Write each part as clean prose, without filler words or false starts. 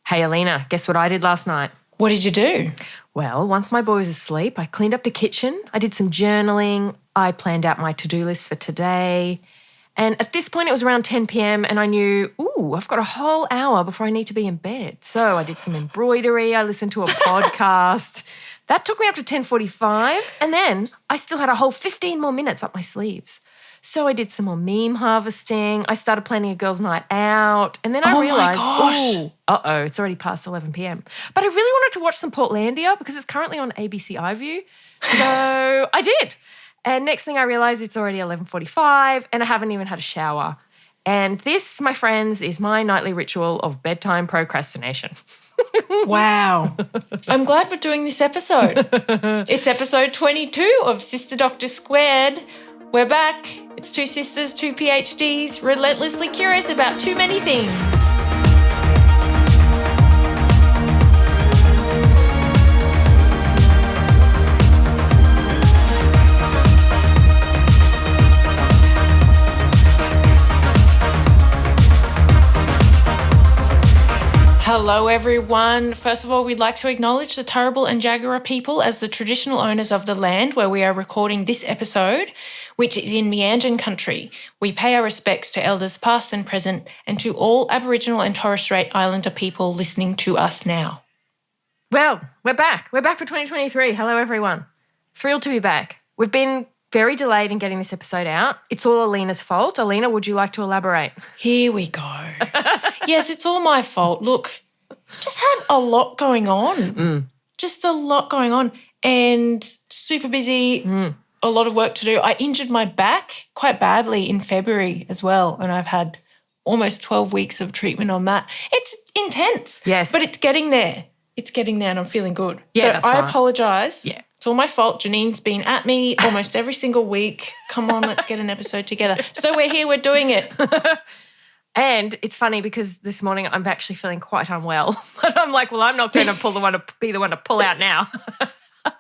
Hey, Alina, guess what I did last night? What did you do? Well, once my boy was asleep, I cleaned up the kitchen, I did some journaling, I planned out my to-do list for today. And at this point, it was around 10 p.m. and I knew, I've got a whole hour before I need to be in bed. So I did some embroidery, I listened to a podcast. That took me up to 10:45 and then I still had a whole 15 more minutes up my sleeves. So I did some more meme harvesting. I started planning a girls' night out. And then I realised, it's already past 11 p.m. But I really wanted to watch some Portlandia because it's currently on ABC iView. So I did. And next thing I realised, it's already 11:45 and I haven't even had a shower. And this, my friends, is my nightly ritual of bedtime procrastination. Wow. I'm glad we're doing this episode. It's episode 22 of Sister Doctor Squared. We're back. It's two sisters, two PhDs, relentlessly curious about too many things. Hello, everyone. First of all, we'd like to acknowledge the Turrbal and Jagera people as the traditional owners of the land where we are recording this episode, which is in Meanjin country. We pay our respects to elders past and present and to all Aboriginal and Torres Strait Islander people listening to us now. Well, we're back. We're back for 2023. Hello, everyone. Thrilled to be back. We've been very delayed in getting this episode out. It's all Alina's fault. Alina, would you like to elaborate? Here we go. Yes, it's all my fault. Look, just had a lot going on. Just a lot going on and super busy, a lot of work to do. I injured my back quite badly in February as well, and I've had almost 12 weeks of treatment on that. It's intense. Yes. But it's getting there. It's getting there and I'm feeling good. Yeah, so that's I right. apologise. Yeah. It's all my fault. Janine's been at me almost every single week. Come on, let's get an episode together. So we're here, we're doing it. And it's funny because this morning I'm actually feeling quite unwell. But I'm like, well, I'm not going to be the one to pull out now.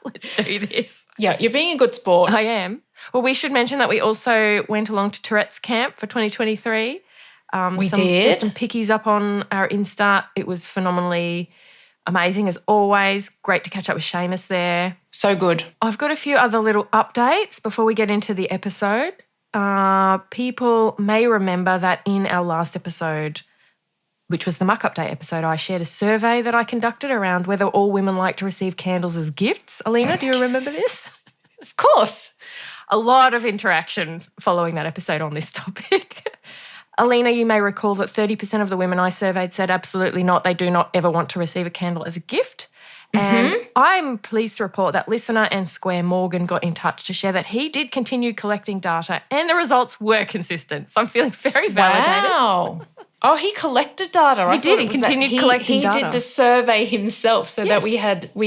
Let's do this. Yeah, you're being a good sport. I am. Well, we should mention that we also went along to Tourette's camp for 2023. We did. There's some pickies up on our Insta. It was phenomenally amazing as always. Great to catch up with Seamus there. So good. I've got a few other little updates before we get into the episode. People may remember that in our last episode, which was the Muck Update episode, I shared a survey that I conducted around whether all women like to receive candles as gifts. Alina, do you remember this? Of course. A lot of interaction following that episode on this topic. Alina, you may recall that 30% of the women I surveyed said absolutely not. They do not ever want to receive a candle as a gift. And I'm pleased to report that listener and Square Morgan got in touch to share that he did continue collecting data and the results were consistent. So I'm feeling very validated. Wow. Oh, he collected data. He did. He continued collecting data. He did the survey himself so that we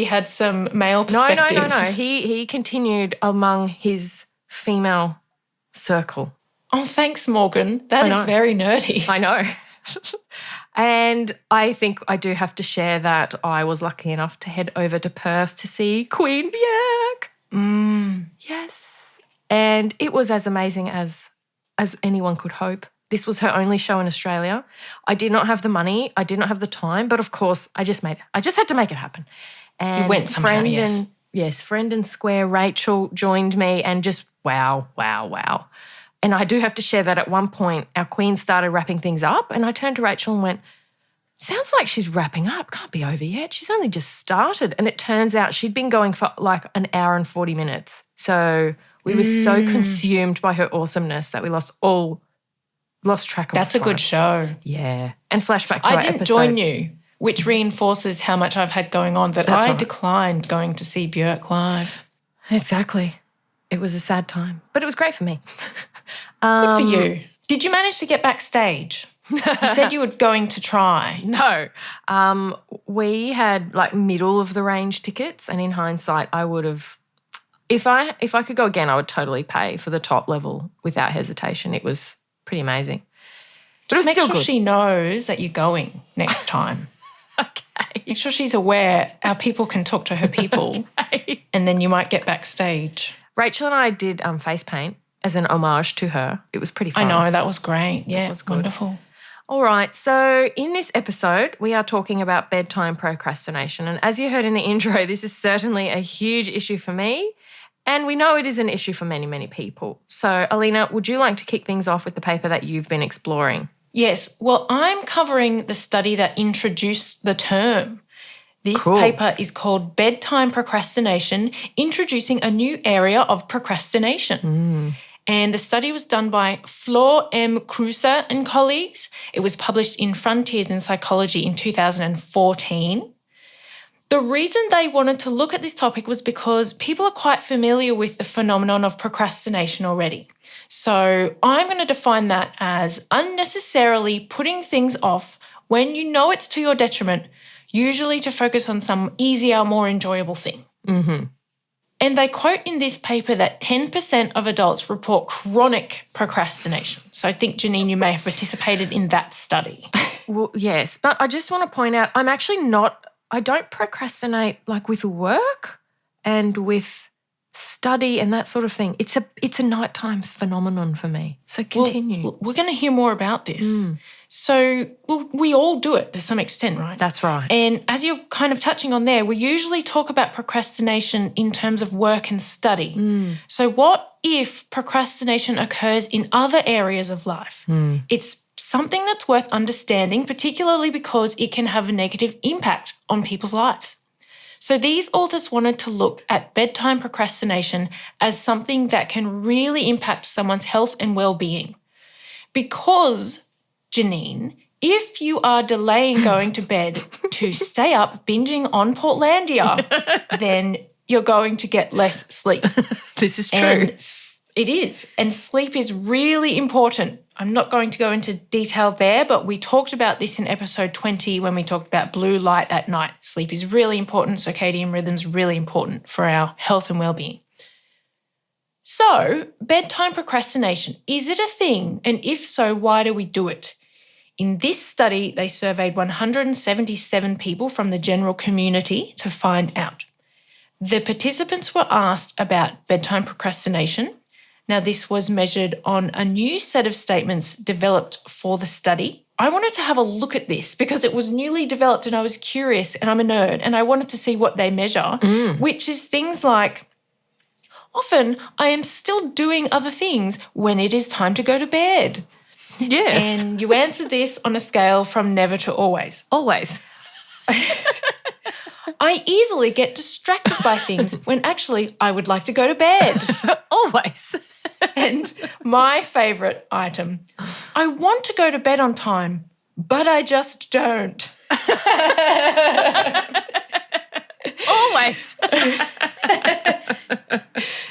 had some male perspectives. No. He continued among his female circle. Oh, thanks, Morgan. That is very nerdy. I know. And I think I do have to share that I was lucky enough to head over to Perth to see Queen Bjerg. Yes. And it was as amazing as anyone could hope. This was her only show in Australia. I did not have the money. I did not have the time. But, of course, I just had to make it happen. And you went somehow, friend and Square Rachel joined me and just wow. And I do have to share that at one point our queen started wrapping things up and I turned to Rachel and went, sounds like she's wrapping up. Can't be over yet. She's only just started. And it turns out she'd been going for like an hour and 40 minutes. So we were so consumed by her awesomeness that we lost track of That's a good show. Yeah. And flashback to our episode. I didn't join you, which reinforces how much I've had going on that I declined going to see Björk live. Exactly. It was a sad time, but it was great for me. Good for you. Did you manage to get backstage? You said you were going to try. No. We had like middle of the range tickets and in hindsight I would have, if I could go again, I would totally pay for the top level without hesitation. It was pretty amazing. But Just it was make still sure good. she knows that you're going next time. Okay. Make sure she's aware our people can talk to her people Okay. and then you might get backstage. Rachel and I did face paint as an homage to her. It was pretty fun. I know, that was great. Yeah, was good. wonderful. All right, so in this episode, we are talking about bedtime procrastination. And as you heard in the intro, this is certainly a huge issue for me. And we know it is an issue for many, many people. So, Alina, would you like to kick things off with the paper that you've been exploring? Yes. Well, I'm covering the study that introduced the term. This Cool. paper is called Bedtime Procrastination, Introducing a New Area of Procrastination. And the study was done by Flor M. Kreuser and colleagues. It was published in Frontiers in Psychology in 2014. The reason they wanted to look at this topic was because people are quite familiar with the phenomenon of procrastination already. So I'm going to define that as unnecessarily putting things off when you know it's to your detriment, usually to focus on some easier, more enjoyable thing. And they quote in this paper that 10% of adults report chronic procrastination. So I think, Janine, you may have participated in that study. Well, yes, but I just want to point out I don't procrastinate like with work and with study and that sort of thing. It's a nighttime phenomenon for me. So continue. Well, we're going to hear more about this. So we all do it to some extent, right? That's right. And as you're kind of touching on there, we usually talk about procrastination in terms of work and study. So what if procrastination occurs in other areas of life? It's something that's worth understanding, particularly because it can have a negative impact on people's lives. So these authors wanted to look at bedtime procrastination as something that can really impact someone's health and well-being. Because, Janine, if you are delaying going to bed to stay up binging on Portlandia, then you're going to get less sleep. This is true. And it is. And sleep is really important. I'm not going to go into detail there, but we talked about this in episode 20 when we talked about blue light at night. Sleep is really important. Circadian rhythm's really important for our health and well-being. So, bedtime procrastination, is it a thing? And if so, why do we do it? In this study, they surveyed 177 people from the general community to find out. The participants were asked about bedtime procrastination. Now, this was measured on a new set of statements developed for the study. I wanted to have a look at this because it was newly developed and I was curious and I'm a nerd and I wanted to see what they measure, which is things like, often I am still doing other things when it is time to go to bed. Yes. And you answer this on a scale from never to always. Always. I easily get distracted by things when actually I would like to go to bed. Always. And my favourite item, I want to go to bed on time, but I just don't. Always.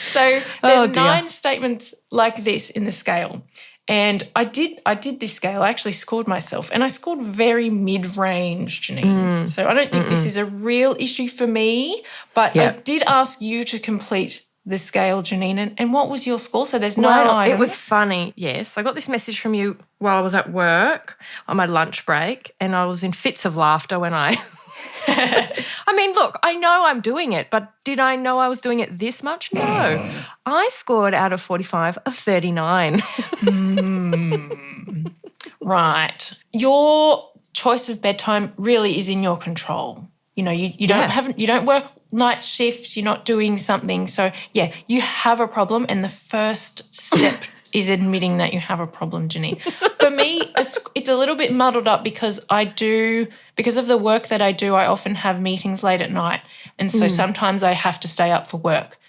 So there's 9 statements like this in the scale. And I did this scale. I actually scored myself and I scored very mid-range, Janine. So I don't think this is a real issue for me, but I did ask you to complete the scale, Janine. And what was your score? So there's 9 items. It was funny, yes. I got this message from you while I was at work on my lunch break and I was in fits of laughter when I... I mean, look, I know I'm doing it, but did I know I was doing it this much? No. I scored out of 45 a 39. Right. Your choice of bedtime really is in your control. You know, you don't work night shifts, you're not doing something. So, yeah, you have a problem and the first step is admitting that you have a problem, Janine. For me, it's a little bit muddled up because because of the work that I do, I often have meetings late at night. And so sometimes I have to stay up for work.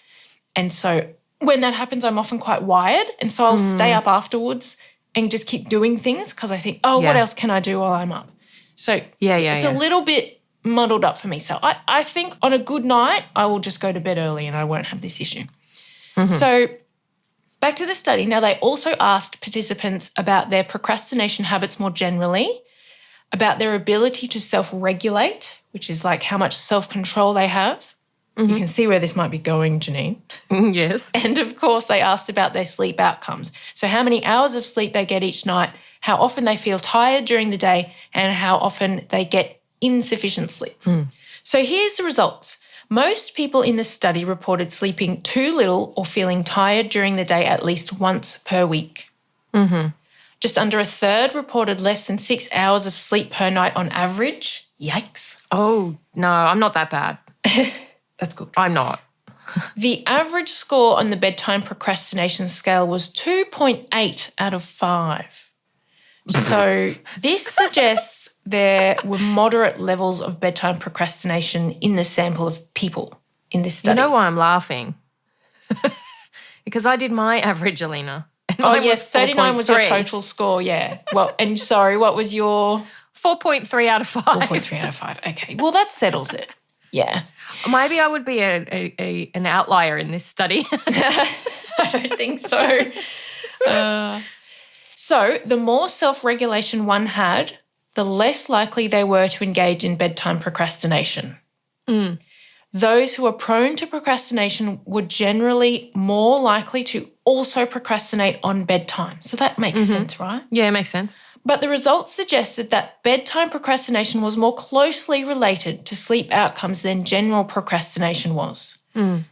And so when that happens, I'm often quite wired. And so I'll stay up afterwards and just keep doing things because I think, what else can I do while I'm up? So it's a little bit muddled up for me. So I think on a good night, I will just go to bed early and I won't have this issue. So back to the study. Now, they also asked participants about their procrastination habits more generally, about their ability to self-regulate, which is like how much self-control they have. You can see where this might be going, Janine. Yes. And, of course, they asked about their sleep outcomes. So how many hours of sleep they get each night, how often they feel tired during the day, and how often they get insufficient sleep. So here's the results. Most people in the study reported sleeping too little or feeling tired during the day at least once per week. Just under a third reported less than 6 hours of sleep per night on average. Yikes. Oh, no, I'm not that bad. That's good. I'm not. The average score on the bedtime procrastination scale was 2.8 out of 5. So this suggests there were moderate levels of bedtime procrastination in the sample of people in this study. You know why I'm laughing? Because I did my average, Alina. Oh, yes, 39 was your total score, yeah. Well, and sorry, what was your? 4.3 out of 5. 4.3 out of 5, okay. Well, that settles it, yeah. Maybe I would be an outlier in this study. I don't think so. So the more self-regulation one had, the less likely they were to engage in bedtime procrastination. Those who are prone to procrastination were generally more likely to also procrastinate on bedtime. So that makes sense, right? Yeah, it makes sense. But the results suggested that bedtime procrastination was more closely related to sleep outcomes than general procrastination was.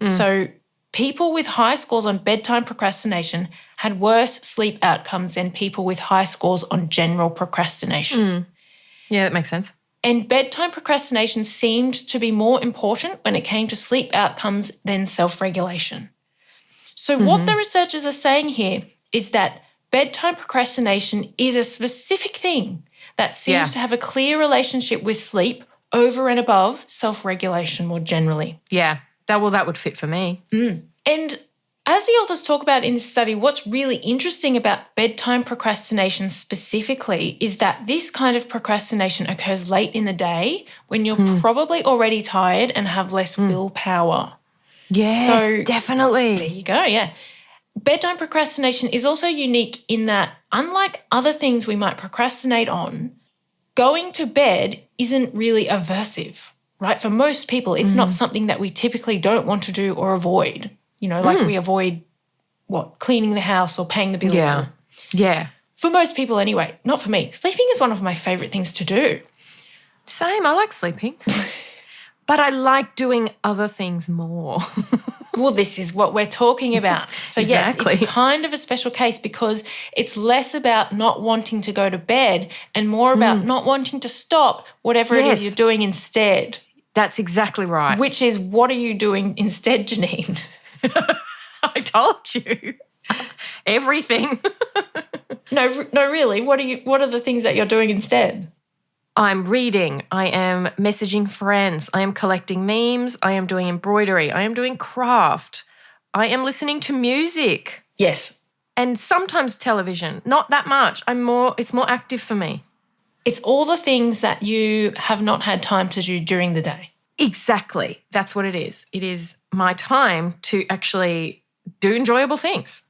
So people with high scores on bedtime procrastination had worse sleep outcomes than people with high scores on general procrastination. Yeah, that makes sense. And bedtime procrastination seemed to be more important when it came to sleep outcomes than self-regulation. So what the researchers are saying here is that bedtime procrastination is a specific thing that seems to have a clear relationship with sleep over and above self-regulation more generally. Yeah, that would fit for me. And as the authors talk about in this study, what's really interesting about bedtime procrastination specifically is that this kind of procrastination occurs late in the day when you're probably already tired and have less willpower. Yes, So- definitely. There you go, yeah. Bedtime procrastination is also unique in that, unlike other things we might procrastinate on, going to bed isn't really aversive, right? For most people, it's not something that we typically don't want to do or avoid. You know, like we avoid, cleaning the house or paying the bills. Yeah. Yeah. For most people anyway, not for me. Sleeping is one of my favourite things to do. Same, I like sleeping. But I like doing other things more. Well, this is what we're talking about. So Exactly. yes, it's kind of a special case because it's less about not wanting to go to bed and more about not wanting to stop whatever it is Yes. you're doing instead. That's exactly right. Which is, what are you doing instead, Janine? I told you. Everything. No, really. What are the things that you're doing instead? I'm reading. I am messaging friends. I am collecting memes. I am doing embroidery. I am doing craft. I am listening to music. Yes. And sometimes television. Not that much. It's more active for me. It's all the things that you have not had time to do during the day. Exactly. That's what it is. It is my time to actually do enjoyable things.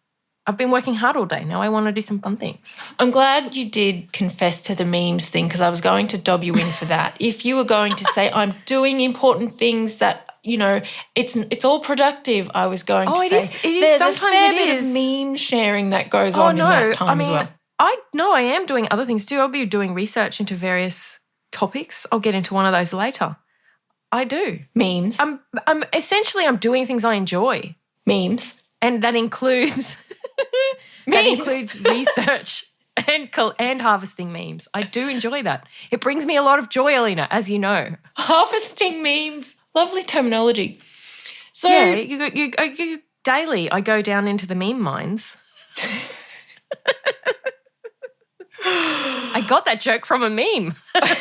I've been working hard all day. Now I want to do some fun things. I'm glad you did confess to the memes thing because I was going to dob you in for that. If you were going to say, I'm doing important things that, you know, it's all productive, I was going to say, it is. There's Sometimes a fair it bit is. of meme sharing that goes on in that time as well. I am doing other things too. I'll be doing research into various topics. I'll get into one of those later. I do. Memes. I'm doing things I enjoy. Memes. And that includes research and harvesting memes. I do enjoy that. It brings me a lot of joy, Alina, as you know. Harvesting memes. Lovely terminology. So Yeah, you daily I go down into the meme mines. I got that joke from a meme. of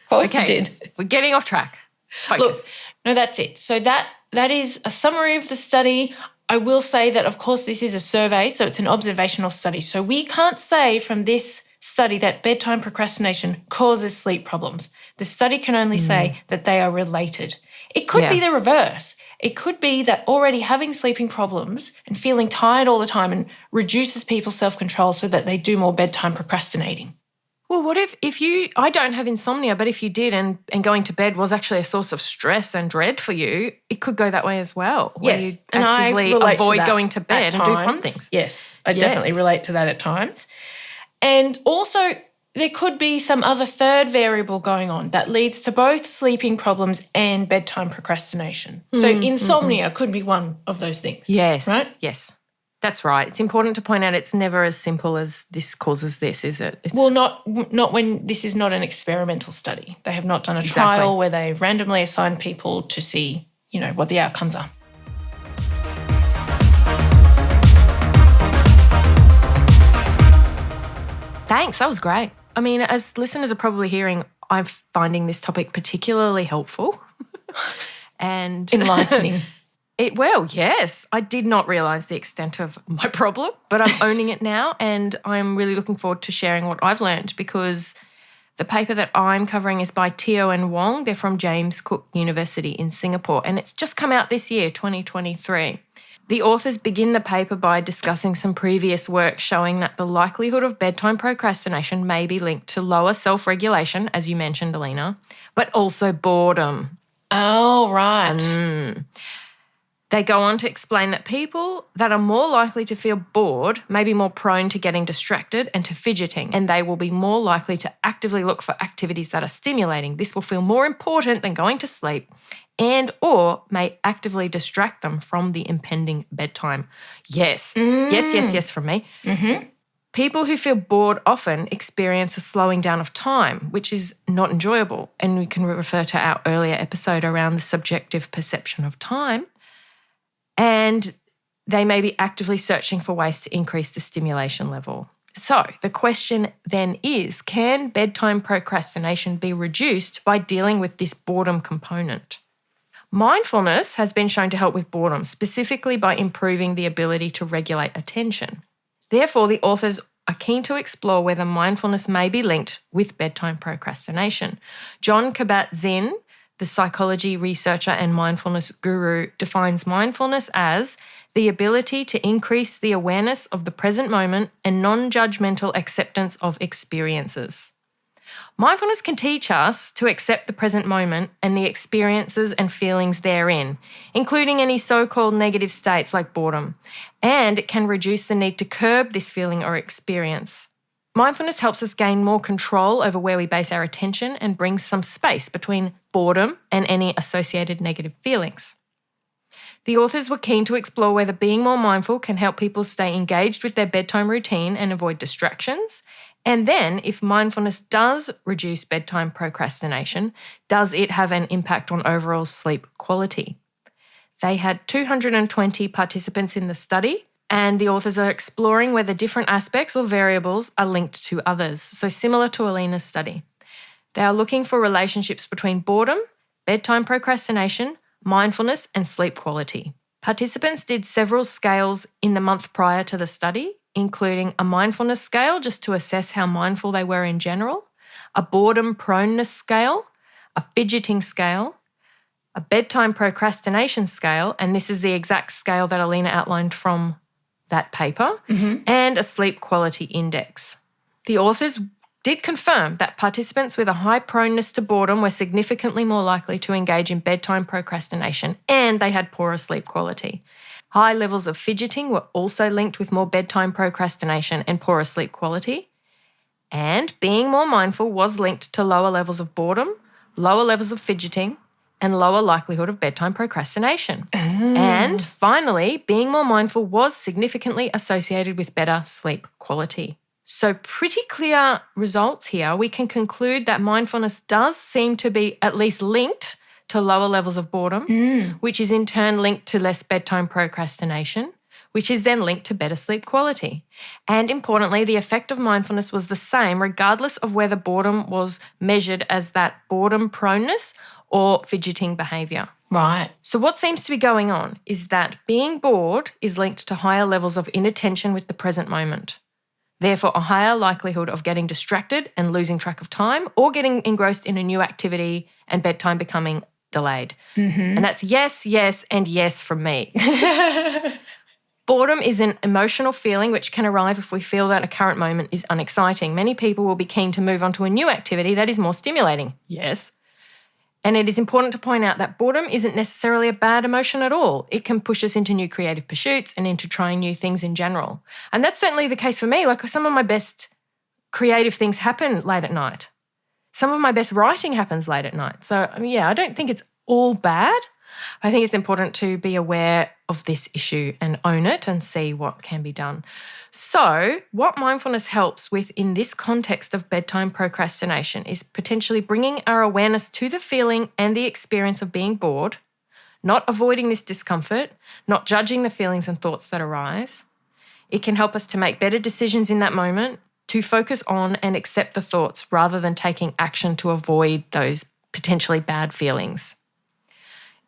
course you did. We're getting off track. Focus. Look, no, that's it. So that is a summary of the study. I will say that, of course, this is a survey, so it's an observational study. So we can't say from this study that bedtime procrastination causes sleep problems. The study can only say that they are related. It could be the reverse. It could be that already having sleeping problems and feeling tired all the time and reduces people's self-control so that they do more bedtime procrastinating. Well, what if I don't have insomnia, but if you did and going to bed was actually a source of stress and dread for you, it could go that way as well. Yes. Where you And I actively relate to avoid that going to bed at and do fun times. things. Yes, I Yes. definitely relate to that at times. And also there could be some other third variable going on that leads to both sleeping problems and bedtime procrastination. So insomnia could be one of those things. Yes. Right? Yes. That's right. It's important to point out it's never as simple as this causes this, is it? Well, not when this is not an experimental study. They have not done a trial where they randomly assign people to see, what the outcomes are. Thanks. That was great. I mean, as listeners are probably hearing, I'm finding this topic particularly helpful and enlightening. Yes. I did not realise the extent of my problem, but I'm owning it now, and I'm really looking forward to sharing what I've learned, because the paper that I'm covering is by Teo and Wong. They're from James Cook University in Singapore, and it's just come out this year, 2023. The authors begin the paper by discussing some previous work showing that the likelihood of bedtime procrastination may be linked to lower self-regulation, as you mentioned, Alina, but also boredom. Oh, right. They go on to explain that people that are more likely to feel bored may be more prone to getting distracted and to fidgeting, and they will be more likely to actively look for activities that are stimulating. This will feel more important than going to sleep and or may actively distract them from the impending bedtime. Yes. Yes from me. Mm-hmm. People who feel bored often experience a slowing down of time, which is not enjoyable, and we can refer to our earlier episode around the subjective perception of time. And they may be actively searching for ways to increase the stimulation level. So the question then is, can bedtime procrastination be reduced by dealing with this boredom component? Mindfulness has been shown to help with boredom, specifically by improving the ability to regulate attention. Therefore, the authors are keen to explore whether mindfulness may be linked with bedtime procrastination. Jon Kabat-Zinn, the psychology researcher and mindfulness guru, defines mindfulness as the ability to increase the awareness of the present moment and non-judgmental acceptance of experiences. Mindfulness can teach us to accept the present moment and the experiences and feelings therein, including any so-called negative states like boredom, and it can reduce the need to curb this feeling or experience. Mindfulness helps us gain more control over where we base our attention and brings some space between boredom and any associated negative feelings. The authors were keen to explore whether being more mindful can help people stay engaged with their bedtime routine and avoid distractions. And then, if mindfulness does reduce bedtime procrastination, does it have an impact on overall sleep quality? They had 220 participants in the study, and the authors are exploring whether different aspects or variables are linked to others. So similar to Alina's study. They are looking for relationships between boredom, bedtime procrastination, mindfulness, and sleep quality. Participants did several scales in the month prior to the study, including a mindfulness scale just to assess how mindful they were in general, a boredom proneness scale, a fidgeting scale, a bedtime procrastination scale, and this is the exact scale that Alina outlined from that paper, and a sleep quality index. The authors did confirm that participants with a high proneness to boredom were significantly more likely to engage in bedtime procrastination, and they had poorer sleep quality. High levels of fidgeting were also linked with more bedtime procrastination and poorer sleep quality. And being more mindful was linked to lower levels of boredom, lower levels of fidgeting, and lower likelihood of bedtime procrastination. And finally, being more mindful was significantly associated with better sleep quality. So pretty clear results here. We can conclude that mindfulness does seem to be at least linked to lower levels of boredom, which is in turn linked to less bedtime procrastination, which is then linked to better sleep quality. And importantly, the effect of mindfulness was the same regardless of whether boredom was measured as that boredom proneness or fidgeting behaviour. Right. So what seems to be going on is that being bored is linked to higher levels of inattention with the present moment. Therefore, a higher likelihood of getting distracted and losing track of time or getting engrossed in a new activity and bedtime becoming delayed. And that's yes, yes, and yes from me. Boredom is an emotional feeling which can arrive if we feel that a current moment is unexciting. Many people will be keen to move on to a new activity that is more stimulating. Yes. And it is important to point out that boredom isn't necessarily a bad emotion at all. It can push us into new creative pursuits and into trying new things in general. And that's certainly the case for me. Like, some of my best creative things happen late at night. Some of my best writing happens late at night. So, I don't think it's all bad. I think it's important to be aware of this issue and own it and see what can be done. So what mindfulness helps with in this context of bedtime procrastination is potentially bringing our awareness to the feeling and the experience of being bored, not avoiding this discomfort, not judging the feelings and thoughts that arise. It can help us to make better decisions in that moment, to focus on and accept the thoughts rather than taking action to avoid those potentially bad feelings.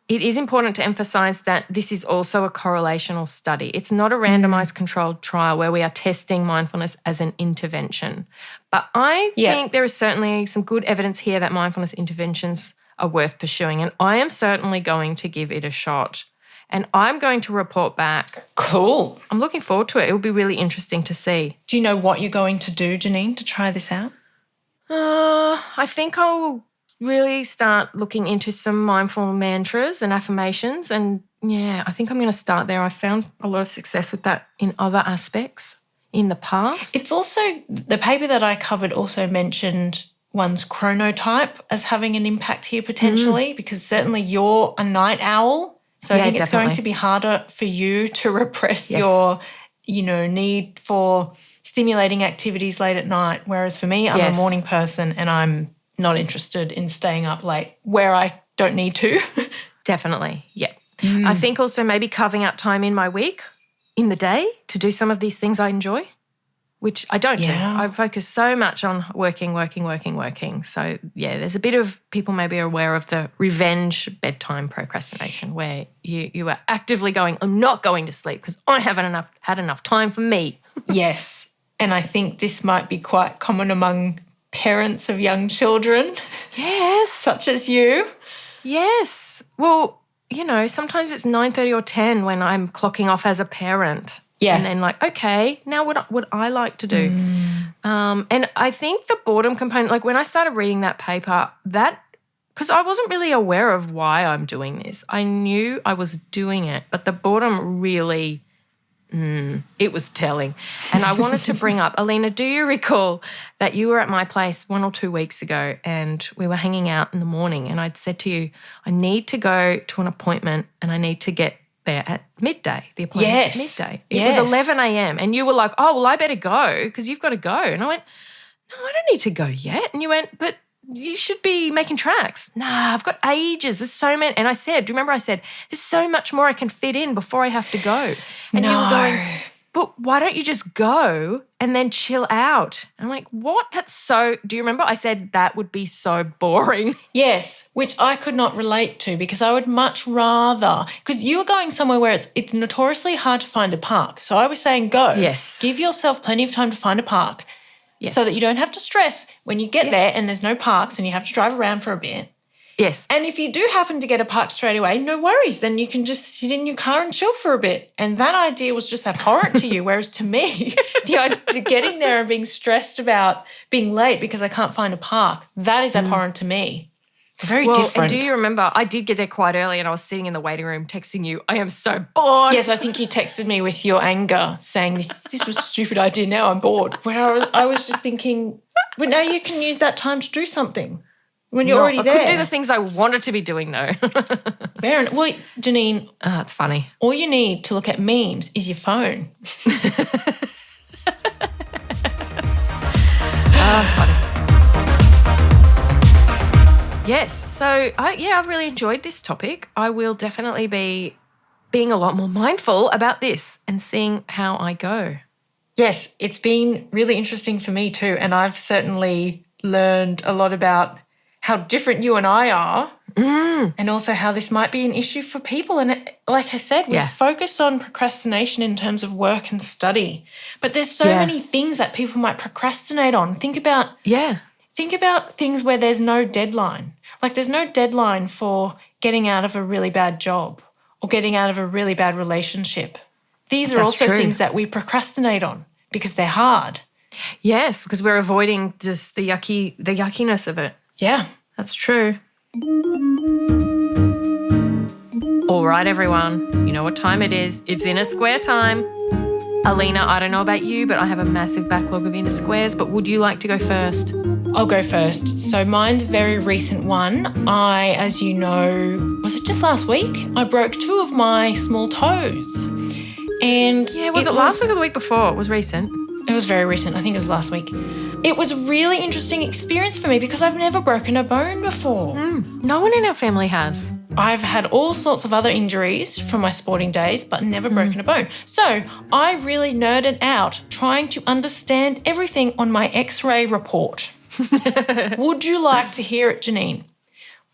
It is important to emphasize that this is also a correlational study. It's not a randomized controlled trial where we are testing mindfulness as an intervention. But I think there is certainly some good evidence here that mindfulness interventions are worth pursuing, and I am certainly going to give it a shot. And I'm going to report back. Cool. I'm looking forward to it. It will be really interesting to see. Do you know what you're going to do, Janine, to try this out? I think I'll really start looking into some mindful mantras and affirmations. And yeah, I think I'm going to start there. I found a lot of success with that in other aspects in the past. It's also, the paper that I covered also mentioned one's chronotype as having an impact here potentially, because certainly you're a night owl. So I think it's going to be harder for you to repress your, need for stimulating activities late at night. Whereas for me, I'm a morning person and I'm not interested in staying up late where I don't need to. Definitely, yeah. I think also maybe carving out time in my week, in the day, to do some of these things I enjoy, which I don't do. I focus so much on working. So, yeah, there's a bit of, people maybe are aware of the revenge bedtime procrastination where you are actively going, I'm not going to sleep because I haven't had enough time for me. Yes, and I think this might be quite common among parents of young children. Yes. Such as you. Yes. Well, sometimes it's 9:30 or 10 when I'm clocking off as a parent. Yeah. And then okay, now what would I like to do? And I think the boredom component, when I started reading that paper, because I wasn't really aware of why I'm doing this. I knew I was doing it, but the boredom really, it was telling. And I wanted to bring up, Alina, do you recall that you were at my place 1 or 2 weeks ago and we were hanging out in the morning and I'd said to you, I need to go to an appointment and I need to get there at midday. The appointment's at midday. It was 11 a.m. and you were like, oh, well, I better go because you've got to go. And I went, no, I don't need to go yet. And you went, but you should be making tracks. Nah, I've got ages. There's so many. And I said, do you remember I said, there's so much more I can fit in before I have to go. And you were going, but why don't you just go and then chill out? And I'm like, what? Do you remember? I said that would be so boring. Yes, which I could not relate to because I would much rather, because you were going somewhere where it's notoriously hard to find a park. So I was saying go. Yes. Give yourself plenty of time to find a park. Yes. So that you don't have to stress when you get there and there's no parks and you have to drive around for a bit. Yes. And if you do happen to get a park straight away, no worries. Then you can just sit in your car and chill for a bit. And that idea was just abhorrent to you, whereas to me, the idea of getting there and being stressed about being late because I can't find a park, that is abhorrent to me. Very different. And do you remember, I did get there quite early and I was sitting in the waiting room texting you, I am so bored. Yes, I think you texted me with your anger saying this was a stupid idea, now I'm bored. Where I was just thinking, well, now you can use that time to do something when you're already there. I couldn't do the things I wanted to be doing though. Fair enough. Well, Janine. It's funny. All you need to look at memes is your phone. It's funny. Yes, so I've really enjoyed this topic. I will definitely be being a lot more mindful about this and seeing how I go. Yes, it's been really interesting for me too, and I've certainly learned a lot about how different you and I are and also how this might be an issue for people. And like I said, we focus on procrastination in terms of work and study, but there's so many things that people might procrastinate on. Think about things where there's no deadline. Like there's no deadline for getting out of a really bad job or getting out of a really bad relationship. These are also things that we procrastinate on because they're hard. Yes, because we're avoiding just the yuckiness of it. Yeah. That's true. All right, everyone. You know what time it is. It's Inner Square time. Alina, I don't know about you, but I have a massive backlog of inner squares, but would you like to go first? I'll go first. So mine's a very recent one. As you know, was it just last week? I broke 2 of my small toes. And was it last week or the week before? It was recent. It was very recent. I think it was last week. It was a really interesting experience for me because I've never broken a bone before. No one in our family has. I've had all sorts of other injuries from my sporting days, but never broken a bone. So I really nerded out trying to understand everything on my X-ray report. Would you like to hear it, Janine?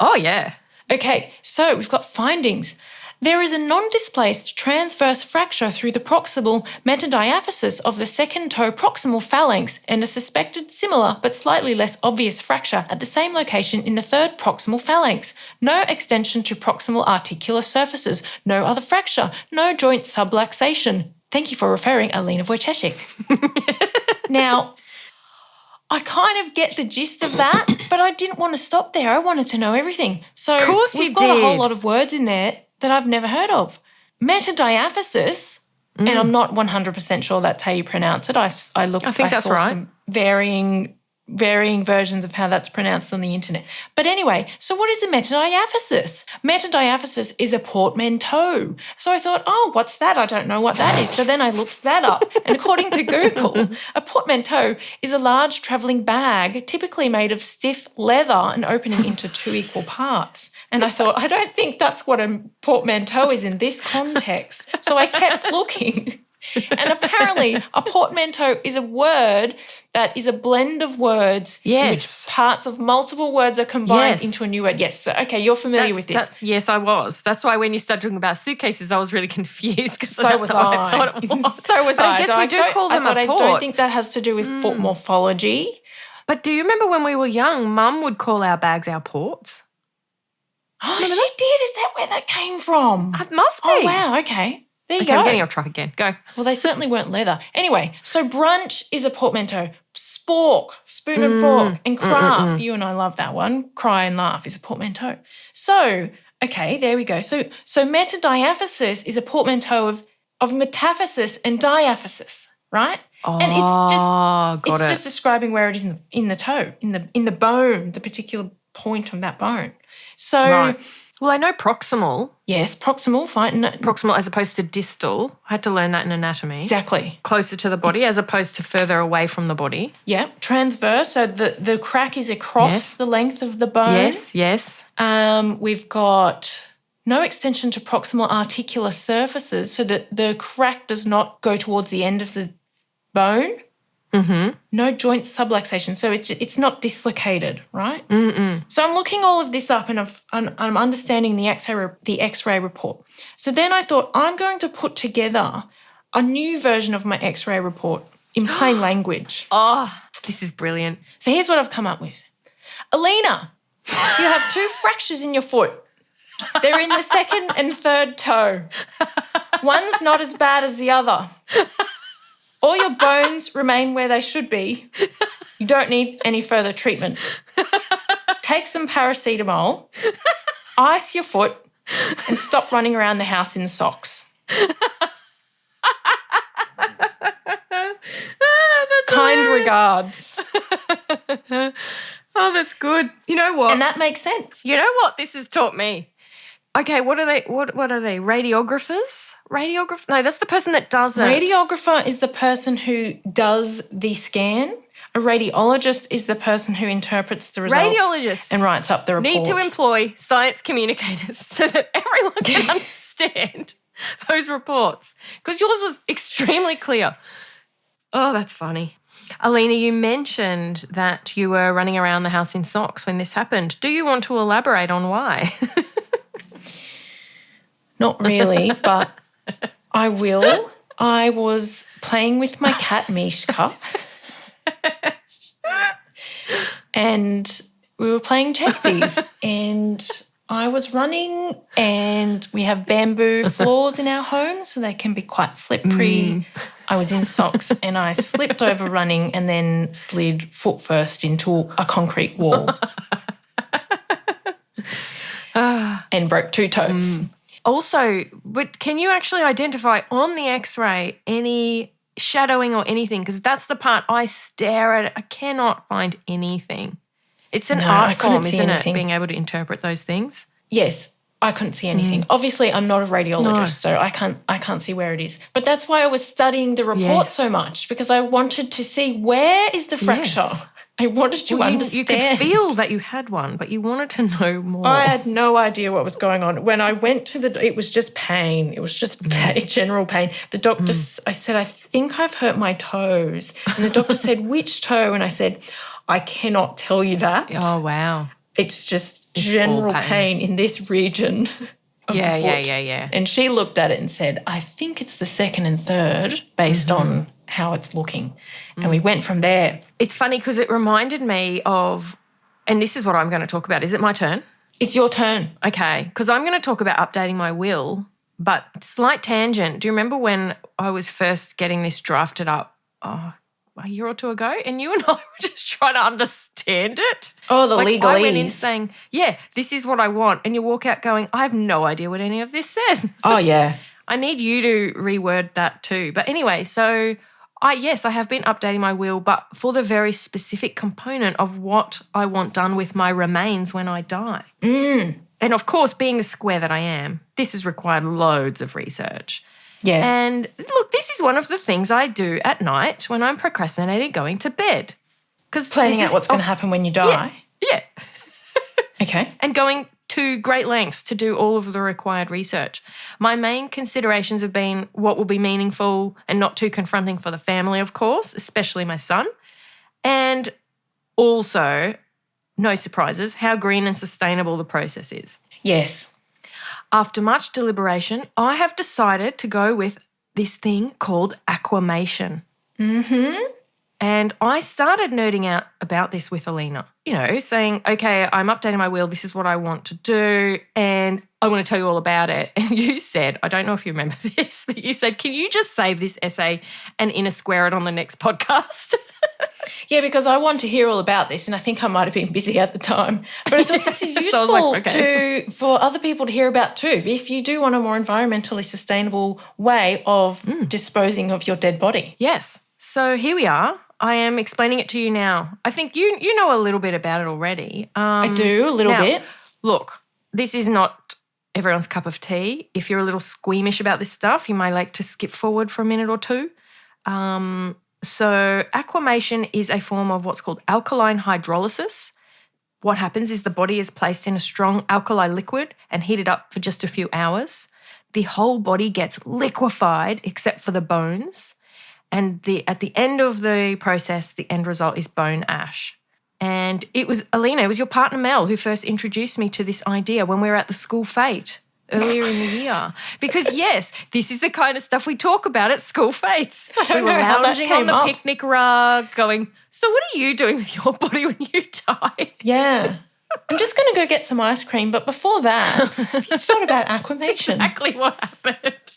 Oh, yeah. Okay, so we've got findings. There is a non-displaced transverse fracture through the proximal metadiaphysis of the second toe proximal phalanx and a suspected similar but slightly less obvious fracture at the same location in the third proximal phalanx. No extension to proximal articular surfaces. No other fracture. No joint subluxation. Thank you for referring, Alina Wojciechik. Now, I kind of get the gist of that, but I didn't want to stop there. I wanted to know everything. So of course we've got a whole lot of words in there that I've never heard of. Metadiaphysis, and I'm not 100% sure that's how you pronounce it. I saw right. some varying versions of how that's pronounced on the internet. But anyway, so what is a metadiaphysis? Metadiaphysis is a portmanteau. So I thought, what's that? I don't know what that is. So then I looked that up. And according to Google, a portmanteau is a large travelling bag typically made of stiff leather and opening into 2 equal parts. And I thought, I don't think that's what a portmanteau is in this context. So I kept looking. And apparently a portmanteau is a word that is a blend of words in which parts of multiple words are combined into a new word. Yes. So, okay, you're familiar with this. Yes, I was. That's why when you started talking about suitcases, I was really confused. So was I. Thought it was. So was I. I guess we do call them a port. I don't think that has to do with morphology. But do you remember when we were young, Mum would call our bags our ports? Oh, she did. Is that where that came from? It must be. Oh, wow. Okay. There you go. I'm getting off track again. Go. Well, they certainly weren't leather. Anyway, so brunch is a portmanteau. Spork, spoon and fork, and craft. You and I love that one. Cry and laugh is a portmanteau. So, okay, there we go. So metadiaphysis is a portmanteau of metaphysis and diaphysis, right? Oh, and it's just describing where it is in the toe, in the bone, the particular point of that bone. So. Right. Well, I know proximal. Yes, proximal, fine. No, proximal as opposed to distal. I had to learn that in anatomy. Exactly. Closer to the body as opposed to further away from the body. Yeah. Transverse, so the crack is across the length of the bone. Yes. We've got no extension to proximal articular surfaces so that the crack does not go towards the end of the bone. Mm-hmm. No joint subluxation, so it's not dislocated, right? So I'm looking all of this up and I'm understanding the X-ray report. So then I thought I'm going to put together a new version of my X-ray report in plain language. Oh, this is brilliant. So here's what I've come up with. Alina, you have 2 fractures in your foot. They're in the second and third toe. One's not as bad as the other. All your bones remain where they should be. You don't need any further treatment. Take some paracetamol, ice your foot, and stop running around the house in socks. Kind regards. Oh, that's good. You know what? And that makes sense. You know what this has taught me? Okay, what are they? What are they? Radiographers? No, that's the person that does it. Radiographer is the person who does the scan. A radiologist is the person who interprets the results. Radiologists and writes up the report. Need to employ science communicators so that everyone can understand those reports. Because yours was extremely clear. Oh, that's funny. Alina, you mentioned that you were running around the house in socks when this happened. Do you want to elaborate on why? Not really, but I will. I was playing with my cat Mishka and we were playing chasesies and I was running and we have bamboo floors in our home so they can be quite slippery. I was in socks and I slipped over running and then slid foot first into a concrete wall and broke 2 toes. Also, but can you actually identify on the X-ray any shadowing or anything, because that's the part I stare at. I cannot find anything. It's an art form, isn't it, being able to interpret those things? Yes. I couldn't see anything. Obviously, I'm not a radiologist, so I can't see where it is. But that's why I was studying the report so much, because I wanted to see where is the fracture. Yes. I wanted to understand. You could feel that you had one, but you wanted to know more. I had no idea what was going on. When I went to it was just pain. It was just general pain. The doctor, I said, I think I've hurt my toes. And the doctor said, which toe? And I said, I cannot tell you that. Oh, wow. It's just general pain in this region of the foot. Yeah. And she looked at it and said, I think it's the second and third based on how it's looking. And we went from there. It's funny because it reminded me of, and this is what I'm going to talk about. Is it my turn? It's your turn. Okay, because I'm going to talk about updating my will, but slight tangent. Do you remember when I was first getting this drafted up a year or two ago, and you and I were just trying to understand it? Oh, the legalese. I went in saying, this is what I want, and you walk out going, I have no idea what any of this says. Oh, yeah. I need you to reword that too. But anyway, so I have been updating my will, but for the very specific component of what I want done with my remains when I die. And of course, being the square that I am, this has required loads of research. Yes. And look, this is one of the things I do at night when I'm procrastinating going to bed. Planning out what's going to happen when you die? Yeah. Okay. And going to great lengths to do all of the required research. My main considerations have been what will be meaningful and not too confronting for the family, of course, especially my son. And also, no surprises, how green and sustainable the process is. Yes. After much deliberation, I have decided to go with this thing called aquamation. And I started nerding out about this with Alina, saying, okay, I'm updating my will. This is what I want to do. And I want to tell you all about it. And you said, I don't know if you remember this, but you said, can you just save this essay and inner square it on the next podcast? Yeah, because I want to hear all about this, and I think I might have been busy at the time. But I thought this is useful for other people to hear about too. If you do want a more environmentally sustainable way of disposing of your dead body. Yes. So here we are. I am explaining it to you now. I think you know a little bit about it already. I do, a little bit. Look, this is not everyone's cup of tea. If you're a little squeamish about this stuff, you may like to skip forward for a minute or two. So aquamation is a form of what's called alkaline hydrolysis. What happens is the body is placed in a strong alkali liquid and heated up for just a few hours. The whole body gets liquefied except for the bones. And at the end of the process, the end result is bone ash. And it was your partner Mel who first introduced me to this idea when we were at the school fete earlier in the year. Because yes, this is the kind of stuff we talk about at school fetes. We were lounging on the picnic rug going, so what are you doing with your body when you die? Yeah. I'm just going to go get some ice cream, but before that, have you thought about aquamation? That's exactly what happened.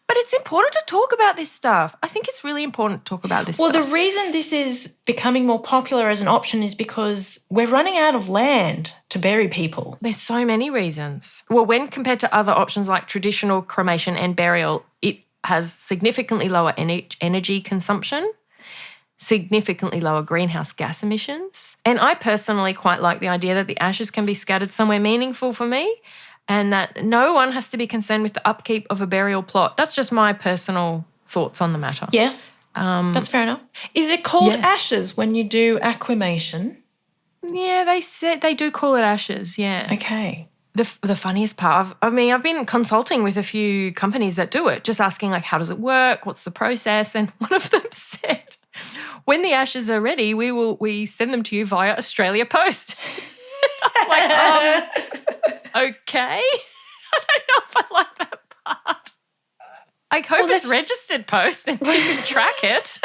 But it's important to talk about this stuff. I think it's really important to talk about this stuff. Well, the reason this is becoming more popular as an option is because we're running out of land to bury people. There's so many reasons. Well, when compared to other options like traditional cremation and burial, it has significantly lower energy consumption, significantly lower greenhouse gas emissions. And I personally quite like the idea that the ashes can be scattered somewhere meaningful for me, and that no one has to be concerned with the upkeep of a burial plot. That's just my personal thoughts on the matter. Yes, that's fair enough. Is it called ashes when you do aquamation? Yeah, they do call it ashes, yeah. Okay. The funniest part, I've been consulting with a few companies that do it, just asking like, how does it work? What's the process? And one of them said, when the ashes are ready, we send them to you via Australia Post. I was like, okay. I don't know if I like that part. I hope it's registered post and you can track it.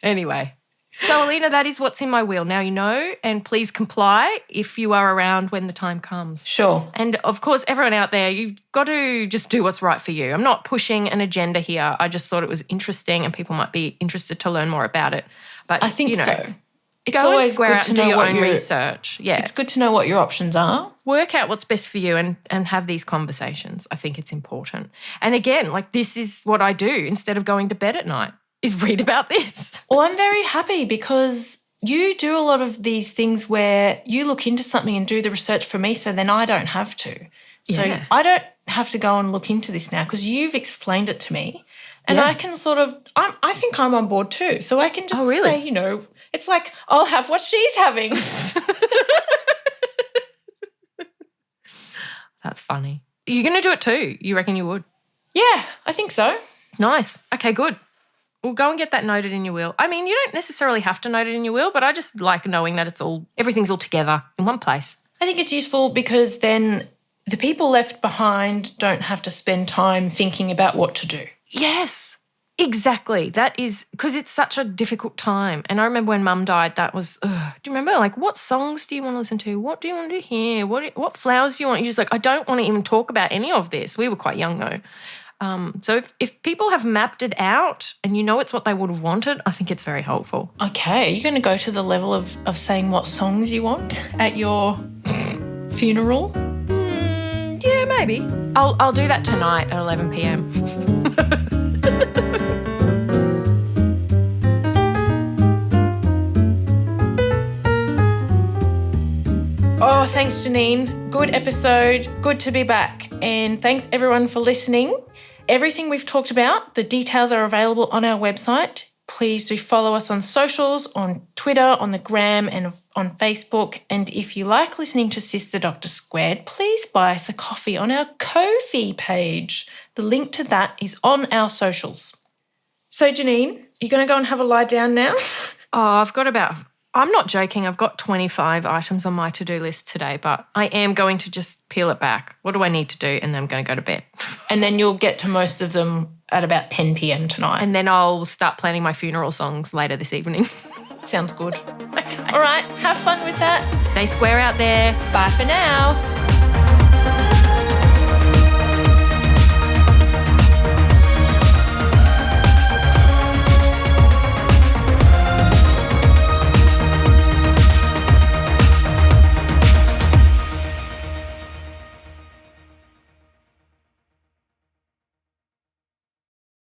Anyway, so Alina, that is what's in my will. Now you know, and please comply if you are around when the time comes. Sure. And of course, everyone out there, you've got to just do what's right for you. I'm not pushing an agenda here. I just thought it was interesting and people might be interested to learn more about it. But I think so. It's always good to know your own research. Yeah. It's good to know what your options are. Work out what's best for you and have these conversations. I think it's important. And again, like this is what I do instead of going to bed at night is read about this. Well, I'm very happy because you do a lot of these things where you look into something and do the research for me so then I don't have to. So I don't have to go and look into this now because you've explained it to me and I can sort of I think I'm on board too. So I can just say, you know, it's like I'll have what she's having. That's funny. You're going to do it too? You reckon you would? Yeah, I think so. Nice. Okay, good. Well, go and get that noted in your will. I mean, you don't necessarily have to note it in your will, but I just like knowing that everything's all together in one place. I think it's useful because then the people left behind don't have to spend time thinking about what to do. Yes, exactly. That is because it's such a difficult time. And I remember when Mum died, that was, do you remember? Like, what songs do you want to listen to? What do you want to hear? What flowers do you want? You're just like, I don't want to even talk about any of this. We were quite young though. So if people have mapped it out and you know it's what they would have wanted, I think it's very helpful. Okay, you're going to go to the level of saying what songs you want at your funeral? Yeah, maybe. I'll do that tonight at 11 p.m. Oh, thanks, Janine. Good episode. Good to be back. And thanks, everyone, for listening. Everything we've talked about, the details are available on our website. Please do follow us on socials, on Twitter, on the Gram and on Facebook. And if you like listening to Sister Doctor Squared, please buy us a coffee on our Ko-fi page. The link to that is on our socials. So, Janine, you're going to go and have a lie down now? Oh, I'm not joking, I've got 25 items on my to-do list today, but I am going to just peel it back. What do I need to do? And then I'm going to go to bed. And then you'll get to most of them at about 10 p.m. tonight. And then I'll start planning my funeral songs later this evening. Sounds good. Okay. All right, have fun with that. Stay square out there. Bye for now.